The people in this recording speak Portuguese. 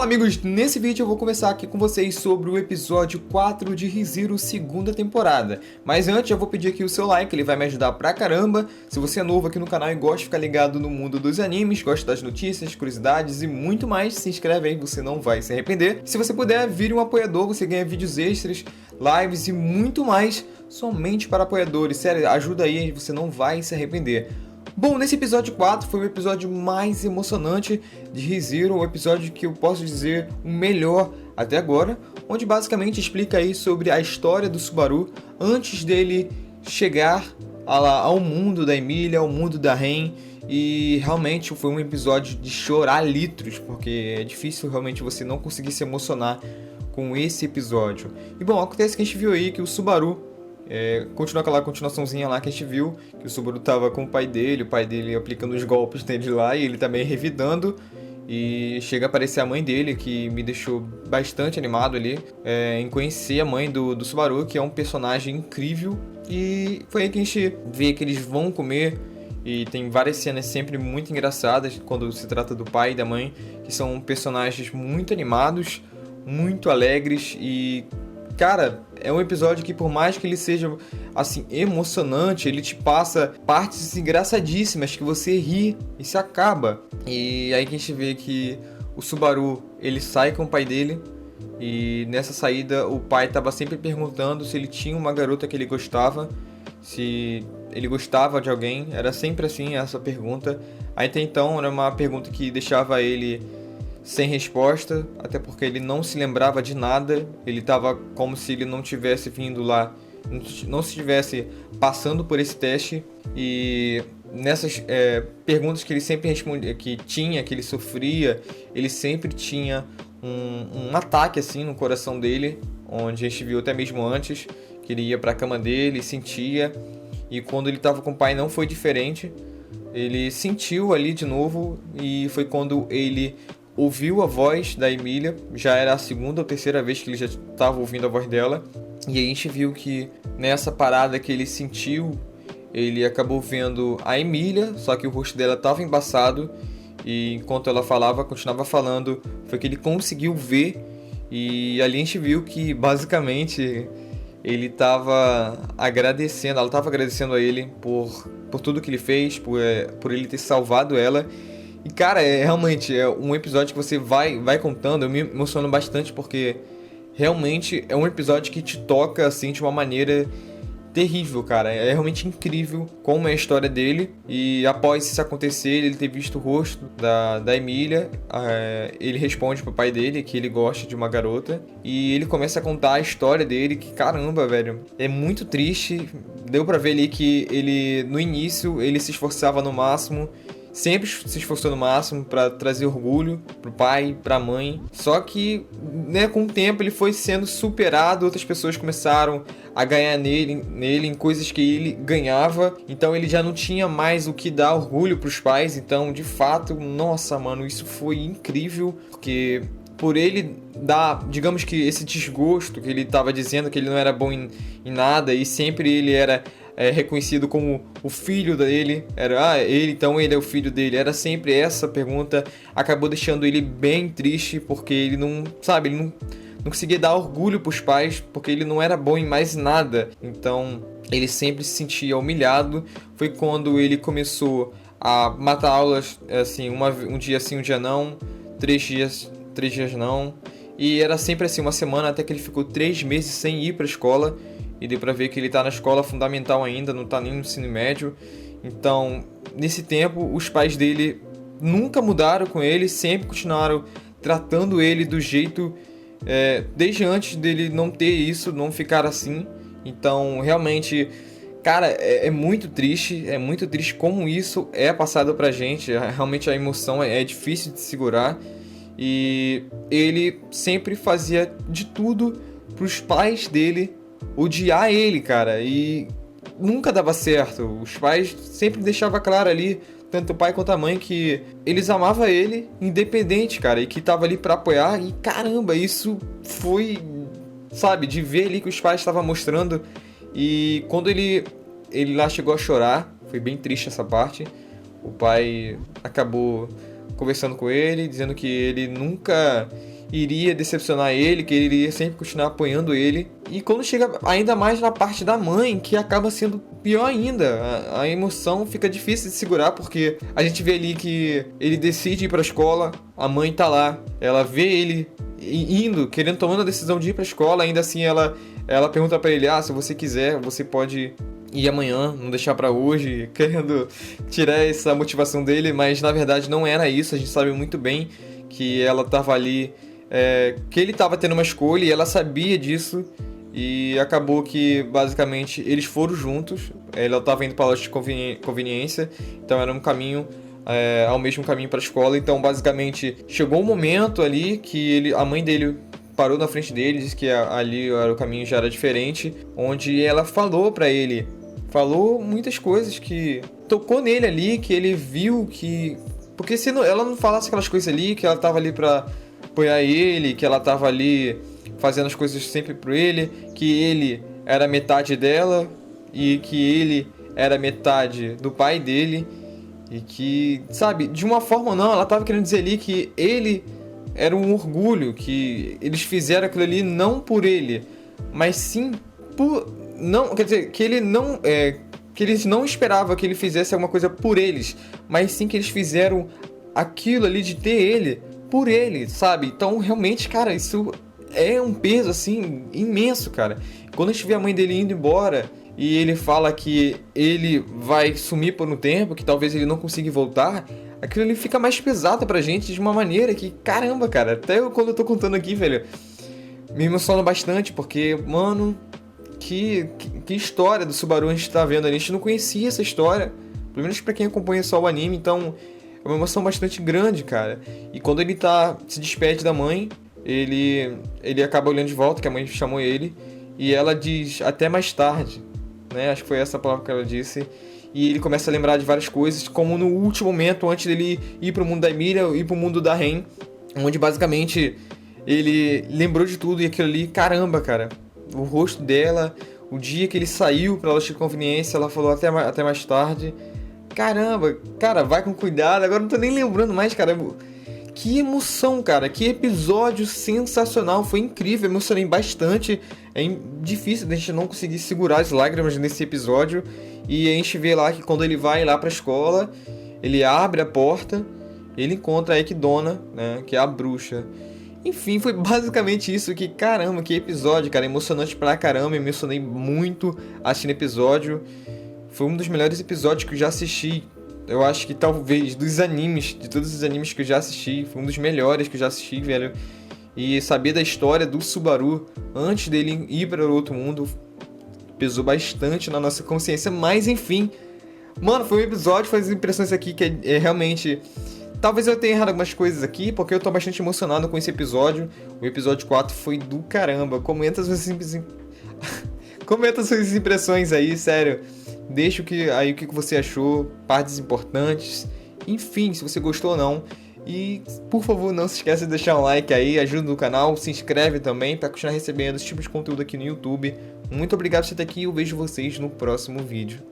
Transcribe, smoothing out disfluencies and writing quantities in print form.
Fala amigos, nesse vídeo eu vou conversar aqui com vocês sobre o episódio 4 de ReZero segunda temporada. Mas antes eu vou pedir aqui o seu like, ele vai me ajudar pra caramba. Se você é novo aqui no canal e gosta de ficar ligado no mundo dos animes, gosta das notícias, curiosidades e muito mais, se inscreve aí, você não vai se arrepender. Se você puder, vire um apoiador, você ganha vídeos extras, lives e muito mais somente para apoiadores. Sério, ajuda aí, você não vai se arrepender. Bom, nesse episódio 4 foi o episódio mais emocionante de ReZero, o episódio que eu posso dizer o melhor até agora, onde basicamente explica aí sobre a história do Subaru antes dele chegar ao mundo da Emilia, ao mundo da Ren, e realmente foi um episódio de chorar litros, porque é difícil realmente você não conseguir se emocionar com esse episódio. E bom, acontece que a gente viu aí que o Subaru continua aquela continuaçãozinha lá que a gente viu, que o Subaru tava com o pai dele aplicando os golpes nele lá, e ele também revidando, e chega a aparecer a mãe dele, que me deixou bastante animado ali, em conhecer a mãe do Subaru, que é um personagem incrível, e foi aí que a gente vê que eles vão comer, e tem várias cenas sempre muito engraçadas, quando se trata do pai e da mãe, que são personagens muito animados, muito alegres, e cara, é um episódio que por mais que ele seja, assim, emocionante, ele te passa partes engraçadíssimas que você ri e se acaba. E aí que a gente vê que o Subaru, ele sai com o pai dele, e nessa saída o pai estava sempre perguntando se ele tinha uma garota que ele gostava, se ele gostava de alguém, era sempre assim essa pergunta. Aí até então era uma pergunta que deixava ele sem resposta, até porque ele não se lembrava de nada, ele estava como se ele não tivesse vindo lá, não estivesse passando por esse teste, e nessas perguntas que ele sempre respondia, que ele sofria, ele sempre tinha um ataque assim no coração dele, onde a gente viu até mesmo antes, que ele ia para a cama dele, sentia, e quando ele estava com o pai não foi diferente, ele sentiu ali de novo, e foi quando ele ouviu a voz da Emilia, já era a segunda ou terceira vez que ele já estava ouvindo a voz dela, e a gente viu que nessa parada que ele sentiu, ele acabou vendo a Emilia, só que o rosto dela estava embaçado, e enquanto ela falava, continuava falando, foi que ele conseguiu ver, e ali a gente viu que basicamente ele estava agradecendo, ela estava agradecendo a ele por tudo que ele fez, por ele ter salvado ela. E cara, realmente é um episódio que você vai contando, eu me emociono bastante porque realmente é um episódio que te toca assim de uma maneira terrível, cara. É realmente incrível como é a história dele, e após isso acontecer, ele ter visto o rosto da Emilia, ele responde pro pai dele que ele gosta de uma garota, e ele começa a contar a história dele, que caramba, velho, é muito triste. Deu pra ver ali que ele, no início, ele se esforçava no máximo, sempre se esforçou no máximo para trazer orgulho pro pai, pra mãe. Só que, né, com o tempo ele foi sendo superado, outras pessoas começaram a ganhar nele em coisas que ele ganhava. Então ele já não tinha mais o que dar orgulho pros pais. Então, de fato, nossa, mano, isso foi incrível, porque por ele dar, digamos que esse desgosto que ele estava dizendo que ele não era bom em nada, e sempre ele era reconhecido como o filho dele, ele é o filho dele, era sempre essa pergunta, acabou deixando ele bem triste, porque ele não conseguia dar orgulho pros pais, porque ele não era bom em mais nada, então ele sempre se sentia humilhado. Foi quando ele começou a matar aulas, assim, um dia sim, um dia não, 3 dias não, e era sempre assim, uma semana, até que ele ficou 3 meses sem ir pra escola. E deu pra ver que ele tá na escola fundamental ainda, não tá nem no ensino médio. Então, nesse tempo, os pais dele nunca mudaram com ele, sempre continuaram tratando ele do jeito, desde antes dele não ter isso, não ficar assim. Então, realmente, cara, é muito triste como isso é passado pra gente. Realmente a emoção é difícil de segurar. E ele sempre fazia de tudo pros pais dele odiar ele, cara, e nunca dava certo. Os pais sempre deixavam claro ali, tanto o pai quanto a mãe, que eles amavam ele independente, cara, e que tava ali pra apoiar. E caramba, isso foi, sabe, de ver ali que os pais estavam mostrando. E quando ele lá chegou a chorar, foi bem triste essa parte. O pai acabou conversando com ele, dizendo que ele nunca iria decepcionar ele, que ele iria sempre continuar apoiando ele. E quando chega ainda mais na parte da mãe, que acaba sendo pior ainda, a emoção fica difícil de segurar, porque a gente vê ali que ele decide ir pra escola, a mãe tá lá, ela vê ele indo, tomando a decisão de ir pra escola, ainda assim ela pergunta pra ele, se você quiser, você pode ir amanhã, não deixar pra hoje, querendo tirar essa motivação dele, mas na verdade não era isso, a gente sabe muito bem que ela tava ali, que ele tava tendo uma escolha e ela sabia disso, e acabou que basicamente eles foram juntos, ela tava indo pra loja de conveniência, então era um caminho, ao mesmo caminho pra escola, então basicamente chegou um momento ali que a mãe dele parou na frente dele, disse que ali o caminho já era diferente, onde ela falou pra ele, falou muitas coisas que tocou nele ali, que ele viu que... Porque se ela não falasse aquelas coisas ali, que ela tava ali pra apoiar ele, que ela tava ali fazendo as coisas sempre por ele, que ele era metade dela e que ele era metade do pai dele, e que, sabe, de uma forma ou não, ela tava querendo dizer ali que ele era um orgulho, que eles fizeram aquilo ali não por ele, mas sim por... Não, quer dizer, que ele não... que eles não esperavam que ele fizesse alguma coisa por eles, mas sim que eles fizeram aquilo ali de ter ele por ele, sabe? Então, realmente, cara, isso é um peso, assim, imenso, cara. Quando a gente vê a mãe dele indo embora e ele fala que ele vai sumir por um tempo, que talvez ele não consiga voltar, aquilo ali fica mais pesado pra gente de uma maneira que, caramba, cara, até quando eu tô contando aqui, velho, me emociona bastante, porque, mano, que história do Subaru a gente tá vendo ali. A gente não conhecia essa história, pelo menos pra quem acompanha só o anime, então é uma emoção bastante grande, cara. E quando ele se despede da mãe, ele acaba olhando de volta, que a mãe chamou ele, e ela diz, até mais tarde, né? Acho que foi essa a palavra que ela disse. E ele começa a lembrar de várias coisas, como no último momento, antes dele ir pro mundo da Emilia, ir pro mundo da Ren, onde basicamente ele lembrou de tudo, e aquilo ali, caramba, cara, o rosto dela, o dia que ele saiu pra loja de conveniência, ela falou até mais tarde. Caramba, cara, vai com cuidado, agora não tô nem lembrando mais, cara. Que emoção, cara, que episódio sensacional, foi incrível, emocionei bastante. É difícil a gente não conseguir segurar as lágrimas nesse episódio. E a gente vê lá que quando ele vai lá pra escola, ele abre a porta, ele encontra a Ekidona, né, que é a bruxa. Enfim, foi basicamente isso, que caramba, que episódio, cara, emocionante pra caramba, me emocionei muito assistindo o episódio. Foi um dos melhores episódios que eu já assisti. Eu acho que talvez dos animes, de todos os animes que eu já assisti, foi um dos melhores que eu já assisti, velho. E saber da história do Subaru antes dele ir para o outro mundo pesou bastante na nossa consciência, mas enfim. Mano, foi um episódio, foi as impressões aqui que é realmente... Talvez eu tenha errado algumas coisas aqui, porque eu tô bastante emocionado com esse episódio. O episódio 4 foi do caramba. Comenta suas impressões aí, sério. Deixa aí o que você achou, partes importantes. Enfim, se você gostou ou não. E, por favor, não se esqueça de deixar um like aí, ajuda o canal, se inscreve também para continuar recebendo esse tipo de conteúdo aqui no YouTube. Muito obrigado por você estar aqui e eu vejo vocês no próximo vídeo.